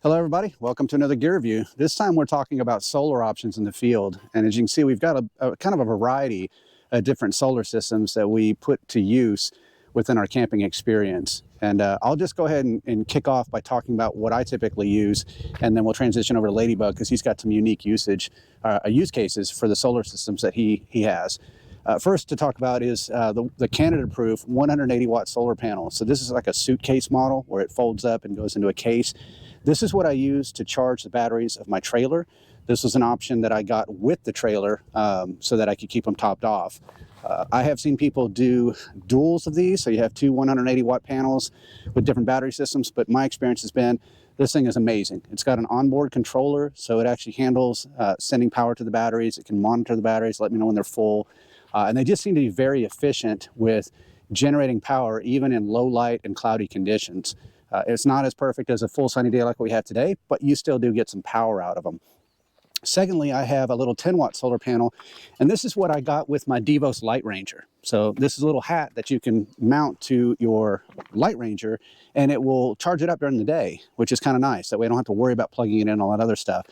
Hello everybody, welcome to another gear review. This time we're talking about solar options in the field. And as you can see, we've got a kind of a variety of different solar systems that we put to use within our camping experience. And I'll just go ahead and kick off by talking about what I typically use, and then we'll transition over to Ladybug because he's got some unique use cases for the solar systems that he has. First to talk about is the Canada-proof 180 watt solar panel. So this is like a suitcase model where it folds up and goes into a case. This is what I use to charge the batteries of my trailer. This was an option that I got with the trailer so that I could keep them topped off. I have seen people do duals of these, so you have two 180 watt panels with different battery systems, but my experience has been this thing is amazing. It's got an onboard controller, so it actually handles sending power to the batteries. It can monitor the batteries, let me know when they're full. And they just seem to be very efficient with generating power even in low light and cloudy conditions. It's not as perfect as a full sunny day like we have today, but you still do get some power out of them. Secondly, I have a little 10 watt solar panel, and this is what I got with my Devos Light Ranger. So this is a little hat that you can mount to your Light Ranger, and it will charge it up during the day, which is kind of nice. That way I don't have to worry about plugging it in and all that other stuff.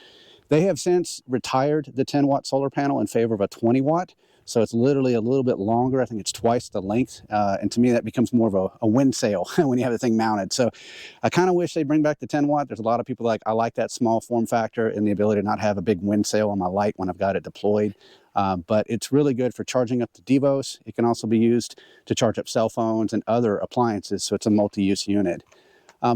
They have since retired the 10 watt solar panel in favor of a 20 watt. So it's literally a little bit longer. I think it's twice the length. And to me, that becomes more of a wind sail when you have the thing mounted. So I kind of wish they bring back the 10 watt. There's a lot of people I like that small form factor and the ability to not have a big wind sail on my light when I've got it deployed. But it's really good for charging up the Devos. It can also be used to charge up cell phones and other appliances. So it's a multi-use unit.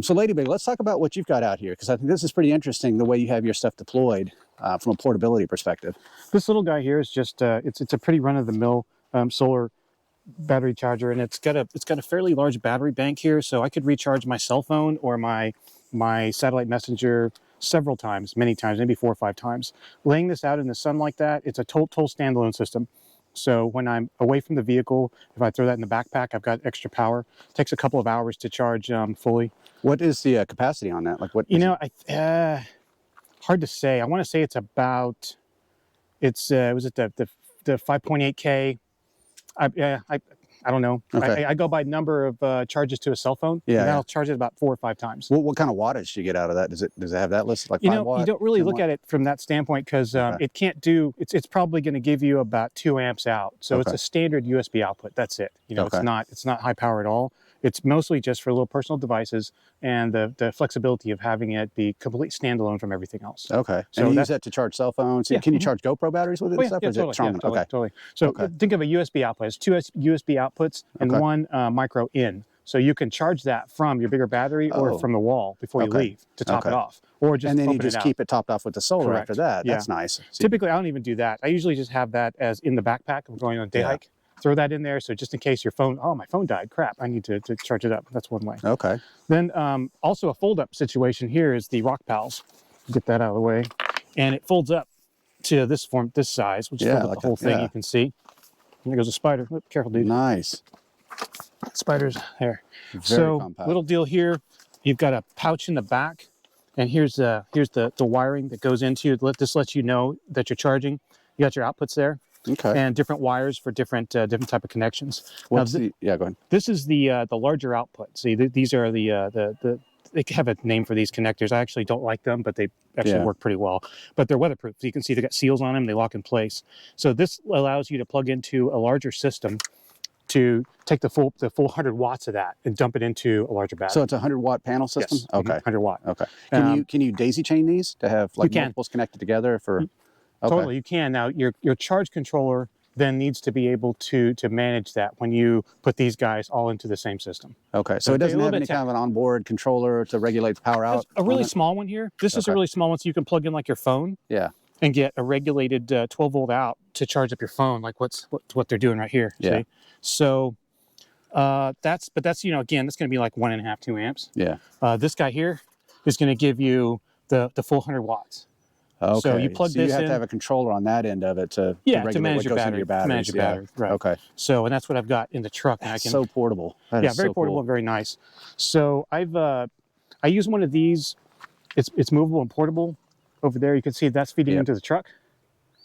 So Ladybug, let's talk about what you've got out here, because I think this is pretty interesting, the way you have your stuff deployed from a portability perspective. This little guy here is just it's a pretty run-of-the-mill solar battery charger, and it's got a fairly large battery bank here, so I could recharge my cell phone or my satellite messenger several times, many times, maybe 4 or 5 times. Laying this out in the sun like that, it's a total standalone system. So when I'm away from the vehicle, if I throw that in the backpack, I've got extra power. It takes a couple of hours to charge fully. What is the capacity on that? Like what? You know, hard to say. I want to say it's about, was it the 5.8K? I don't know. Okay. I go by number of charges to a cell phone. Yeah, and that'll charge it about 4 or 5 times. What kind of wattage do you get out of that? Does it have that listed, like 5 watt? You don't really look at it from that standpoint because it can't do. It's probably going to give you about 2 amps out. So it's a standard USB output. That's it. You know, it's not high power at all. It's mostly just for little personal devices and the flexibility of having it be complete standalone from everything else. Okay. So and you use that to charge cell phones? Yeah. Can you charge GoPro batteries with it and stuff? Yeah, totally. So think of a USB output. It's 2 USB outputs and 1 micro in. So you can charge that from your bigger battery or from the wall before you leave to top it off. Or just and then you just keep it topped off with the solar after that. Yeah. That's nice. Typically, I don't even do that. I usually just have that as in the backpack. I'm going on a day hike. Throw that in there, so just in case your phone, my phone died, crap, I need to charge it up. That's one way. Okay. Then also a fold-up situation here is the Rock Pals. Get that out of the way. And it folds up to this size, which folds up the whole thing, you can see. And there goes a spider. Oh, careful, dude. Nice. Spiders there. Very compact. Little deal here, you've got a pouch in the back, and here's the wiring that goes into it. This lets you know that you're charging. You got your outputs there. Okay. And different wires for different type of connections. Go ahead. This is the larger output. See, these are they have a name for these connectors. I actually don't like them, but they actually work pretty well. But they're weatherproof. So you can see they got seals on them. They lock in place. So this allows you to plug into a larger system to take the full 100 watts of that and dump it into a larger battery. So it's a 100 watt panel system? Yes. Okay. 100 watt. Okay. Can you daisy chain these to have like multiples connected together for? Okay. Totally, you can. Now, your charge controller then needs to be able to manage that when you put these guys all into the same system. Okay, so it doesn't have any kind of an onboard controller to regulate the power out? A really small one here. This is a really small one, so you can plug in like your phone. Yeah. And get a regulated 12 volt out to charge up your phone, like what they're doing right here. Yeah. See? So that's again, that's going to be like 1.5, 2 amps. Yeah. This guy here is going to give you the full 100 watts. Okay. So you plug this in. You have to have a controller on that end of it to regulate to manage what goes into your batteries. To manage your battery, right. Okay. So, and that's what I've got in the truck. That's so portable. Very portable and very nice. So I use one of these. It's movable and portable. Over there, you can see that's feeding into the truck.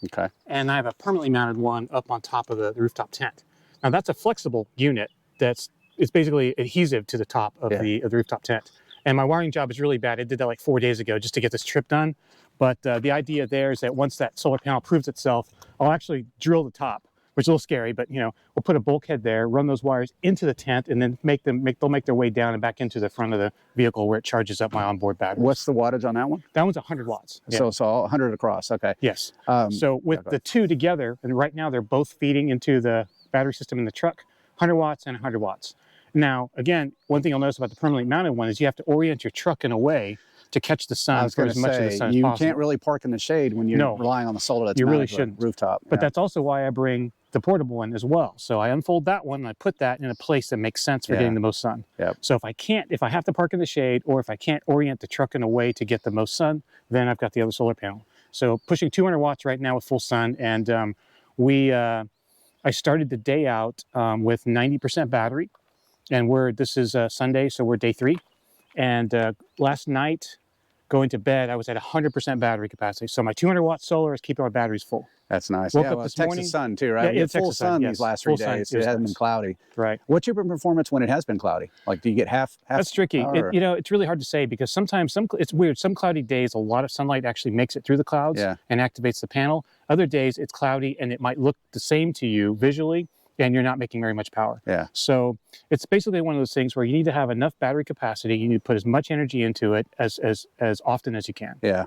Okay. And I have a permanently mounted one up on top of the rooftop tent. Now that's a flexible unit it's basically adhesive to the top of the rooftop tent. And my wiring job is really bad. I did that like 4 days ago just to get this trip done. But the idea there is that once that solar panel proves itself, I'll actually drill the top, which is a little scary, but we'll put a bulkhead there, run those wires into the tent, and then they'll make their way down and back into the front of the vehicle where it charges up my onboard batteries. What's the wattage on that one? That one's 100 watts. So 100 across. Okay. Yes. So with the two together, and right now they're both feeding into the battery system in the truck, 100 watts and 100 watts. Now, again, one thing you'll notice about the permanently mounted one is you have to orient your truck in a way to catch the sun for as much of the sun as possible. You can't really park in the shade when you're relying on the solar that's mounted to the rooftop. But that's also why I bring the portable one as well. So I unfold that one and I put that in a place that makes sense for getting the most sun. Yep. So if I have to park in the shade, or if I can't orient the truck in a way to get the most sun, then I've got the other solar panel. So pushing 200 watts right now with full sun. And I started the day out with 90% battery. And this is Sunday, so we're day 3. And last night, going to bed, I was at 100% battery capacity. So my 200 watt solar is keeping my batteries full. That's nice. Woke up this morning. Texas sun too, right? Yeah, it's full sun these last 3 days. It hasn't been cloudy. Right. What's your performance when it has been cloudy? Like, do you get half? That's tricky. It's really hard to say because sometimes it's weird. Some cloudy days, a lot of sunlight actually makes it through the clouds and activates the panel. Other days, it's cloudy and it might look the same to you visually, and you're not making very much power. Yeah. So it's basically one of those things where you need to have enough battery capacity. You need to put as much energy into it as often as you can. Yeah.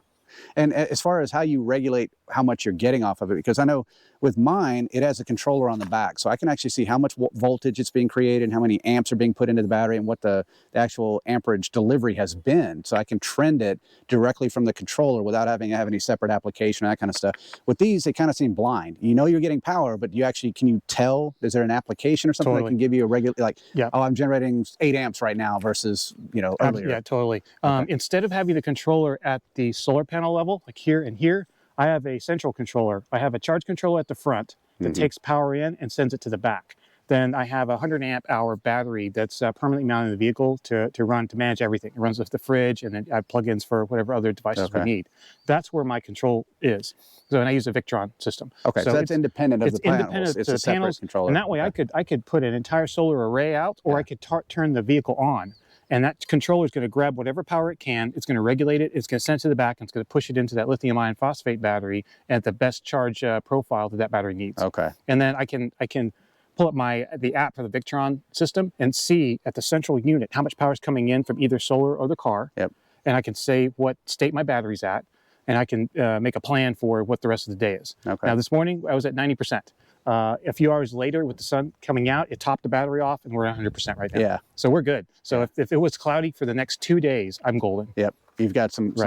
And as far as how you regulate how much you're getting off of it, because I know with mine, it has a controller on the back. So I can actually see how much voltage it's being created and how many amps are being put into the battery and what the actual amperage delivery has been. So I can trend it directly from the controller without having to have any separate application, that kind of stuff. With these, they kind of seem blind. You know you're getting power, but can you tell? Is there an application or something that can give you a regular, oh, I'm generating 8 amps right now versus, earlier? Yeah, totally. Okay. Instead of having the controller at the solar panel level, like here and here, I have a central controller. I have a charge controller at the front that takes power in and sends it to the back. Then I have a 100 amp hour battery that's permanently mounted in the vehicle to manage everything. It runs with the fridge, and then I have plugins for whatever other devices we need. That's where my control is. So, and I use a Victron system. Okay, so that's independent of the panels. Independent it's of a the separate panels, controller. and that way I could put an entire solar array out, or I could turn the vehicle on. And that controller is going to grab whatever power it can. It's going to regulate it. It's going to send it to the back, and it's going to push it into that lithium iron phosphate battery at the best charge profile that battery needs. Okay. And then I can pull up the app for the Victron system and see at the central unit how much power is coming in from either solar or the car. Yep. And I can say what state my battery's at, and I can make a plan for what the rest of the day is. Okay. Now this morning I was at 90%. A few hours later, with the sun coming out, it topped the battery off, and we're at 100% right now. Yeah. So we're good. So if it was cloudy for the next 2 days, I'm golden. Yep. You've got some so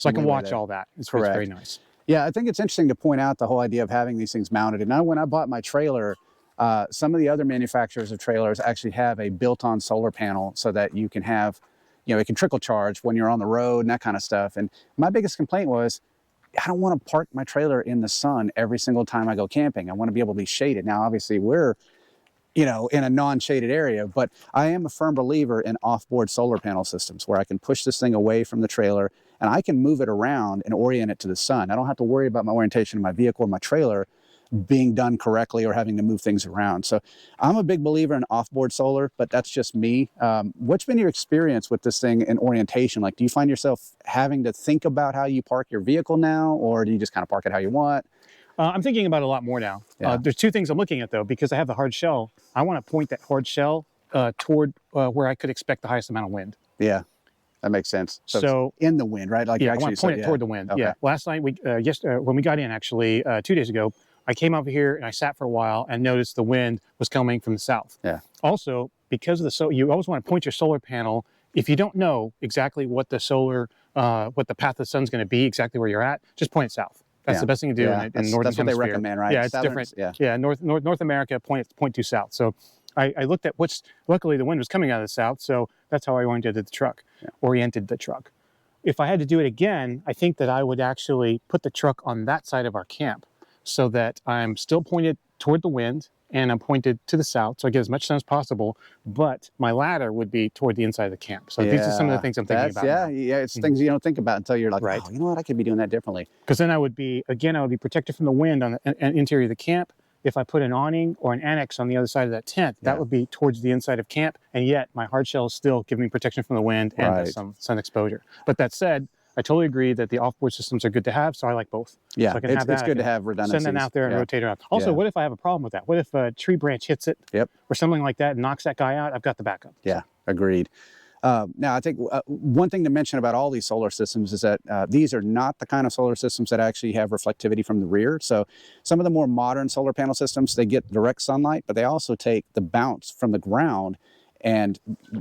I can watch all that. It's very nice. Yeah, I think it's interesting to point out the whole idea of having these things mounted. And when I bought my trailer, some of the other manufacturers of trailers actually have a built-on solar panel so that you can have, it can trickle charge when you're on the road and that kind of stuff. And my biggest complaint was, I don't want to park my trailer in the sun every single time I go camping. I want to be able to be shaded. Now, obviously, we're, in a non-shaded area, but I am a firm believer in off-board solar panel systems where I can push this thing away from the trailer and I can move it around and orient it to the sun. I don't have to worry about my orientation of my vehicle or my trailer being done correctly or having to move things around. So I'm a big believer in off-board solar, but that's just me. What's been your experience with this thing in orientation? Like, do you find yourself having to think about how you park your vehicle now, or do you just kind of park it how you want? I'm thinking about it a lot more now. Yeah. There's 2 things I'm looking at, though, because I have the hard shell. I want to point that hard shell toward where I could expect the highest amount of wind. Yeah, that makes sense. So it's in the wind, right? Like, I want to point it toward the wind. Okay. Yeah. Last night, when we got in, actually, 2 days ago, I came over here and I sat for a while and noticed the wind was coming from the south. Yeah. Also, because of you always want to point your solar panel. If you don't know exactly what the what the path of the sun's going to be, exactly where you're at, just point it south. That's the best thing to do in Northern Hemisphere. That's what they recommend, right? Yeah, it's different. Yeah, North America, point due south. So I looked at luckily the wind was coming out of the south, so that's how I oriented the truck. If I had to do it again, I think that I would actually put the truck on that side of our camp so that I'm still pointed toward the wind and I'm pointed to the south, so I get as much sun as possible, but my ladder would be toward the inside of the camp. So these are some of the things I'm thinking about. Yeah, it's things you don't think about until you're like, right. Oh, you know what, I could be doing that differently. Because then I would be protected from the wind on the interior of the camp, if I put an awning or an annex on the other side of that tent, that would be towards the inside of camp, and yet my hard shell is still giving me protection from the wind and some sun exposure. But that said, I totally agree that the offboard systems are good to have, so I like both. Yeah, so I can it's, have that. it's good to have redundancies. Send that out there and rotate around. Also, what if I have a problem with that? What if a tree branch hits it or something like that and knocks that guy out? I've got the backup. Yeah, agreed. Now, I think one thing to mention about all these solar systems is that these are not the kind of solar systems that actually have reflectivity from the rear. So some of the more modern solar panel systems, they get direct sunlight, but they also take the bounce from the ground and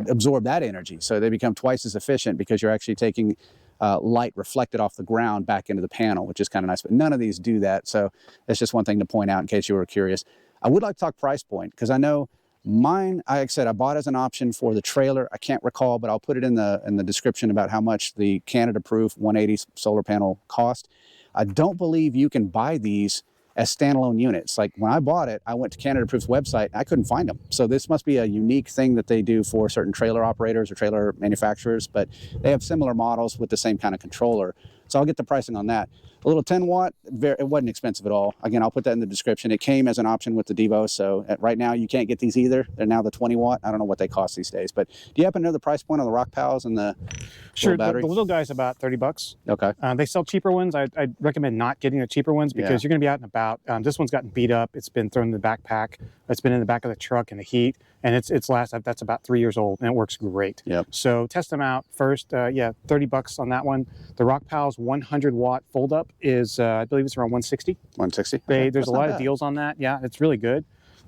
absorb that energy. So they become twice as efficient because you're actually taking light reflected off the ground back into the panel, which is kind of nice. But none of these do that. So that's just one thing to point out in case you were curious. I would like to talk price point because I know mine, like I said, I bought as an option for the trailer. I can't recall, but I'll put it in the description about how much the Canada-proof 180 solar panel cost. I don't believe you can buy these as standalone units. Like when I bought it, I went to Canada-proof's website, I couldn't find them. So this must be a unique thing that they do for certain trailer operators or trailer manufacturers, but they have similar models with the same kind of controller. So I'll get the pricing on that. A little 10 watt, it wasn't expensive at all. Again, I'll put that in the description. It came as an option with the Devo. So right now you can't get these either. They're now the 20 watt. I don't know what they cost these days, but do you happen to know the price point on the Rock Pals and the Sure, the little guy's about 30 bucks. Okay. They sell cheaper ones. I'd recommend not getting the cheaper ones because you're going to be out and about. This one's gotten beat up. It's been thrown in the backpack. It's been in the back of the truck in the heat, and that's about 3 years old, and it works great. Yep. So test them out first. 30 bucks on that one. The Rock Pals 100 watt fold up is, I believe it's around 160. 160. Okay. There's a lot of deals on that. Yeah, it's really good.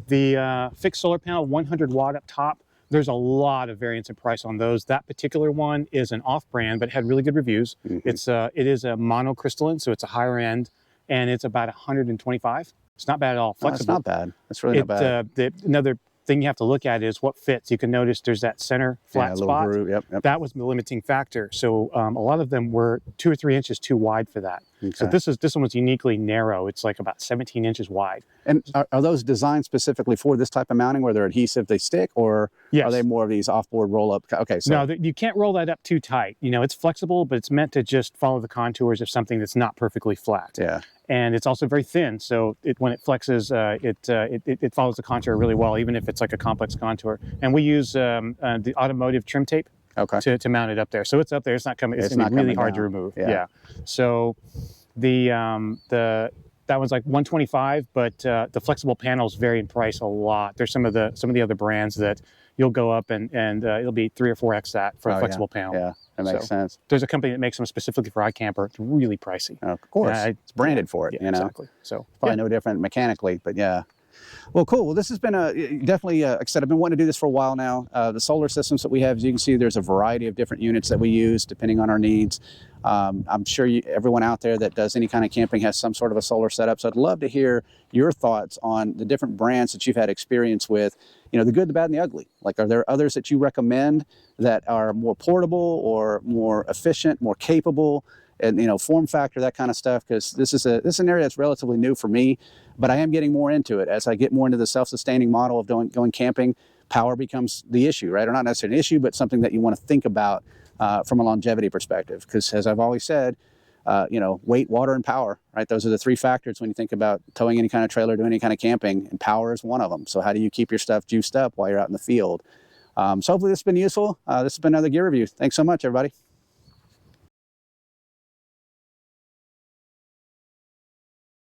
The fixed solar panel 100 watt up top. There's a lot of variance in price on those. That particular one is an off-brand, but had really good reviews. It is a monocrystalline, so it's a higher end, and it's about 125. It's not bad at all. Flexible. That's not bad. That's really not bad. Another thing you have to look at is what fits. You can notice there's that center flat spot. Groove. Yep. That was the limiting factor. So a lot of them were 2 or 3 inches too wide for that. Okay. So this one was uniquely narrow. It's like about 17 inches wide. And are those designed specifically for this type of mounting where they're adhesive, they stick, or are they more of these off-board roll-up? Okay, so no, you can't roll that up too tight. You know, it's flexible, but it's meant to just follow the contours of something that's not perfectly flat. Yeah. And it's also very thin, so when it flexes, it follows the contour really well, even if it's like a complex contour. And we use the automotive trim tape to mount it up there. So it's up there. It's not coming. It's going to be really hard to remove. Yeah. So that one's like 125, but the flexible panels vary in price a lot. There's some of the other brands that you'll go up and it'll be 3 or 4x that for a flexible panel. Yeah. That makes sense. There's a company that makes them specifically for iCamper. It's really pricey. Of course. It's branded for it, you know. Exactly. So probably no different mechanically, but yeah. Well, cool. Well, this has been definitely, like I said, I've been wanting to do this for a while now. The solar systems that we have, as you can see, there's a variety of different units that we use depending on our needs. I'm sure everyone out there that does any kind of camping has some sort of a solar setup. So I'd love to hear your thoughts on the different brands that you've had experience with, you know, the good, the bad, and the ugly. Like, are there others that you recommend that are more portable or more efficient, more capable, and, you know, form factor, that kind of stuff? Because this is an area that's relatively new for me, but I am getting more into it. As I get more into the self-sustaining model of going camping, power becomes the issue, right? Or not necessarily an issue, but something that you want to think about from a longevity perspective. Because as I've always said, you know, weight, water, and power, right? Those are the 3 factors when you think about towing any kind of trailer, doing any kind of camping, and power is one of them. So how do you keep your stuff juiced up while you're out in the field? So hopefully this has been useful. This has been another gear review. Thanks so much, everybody.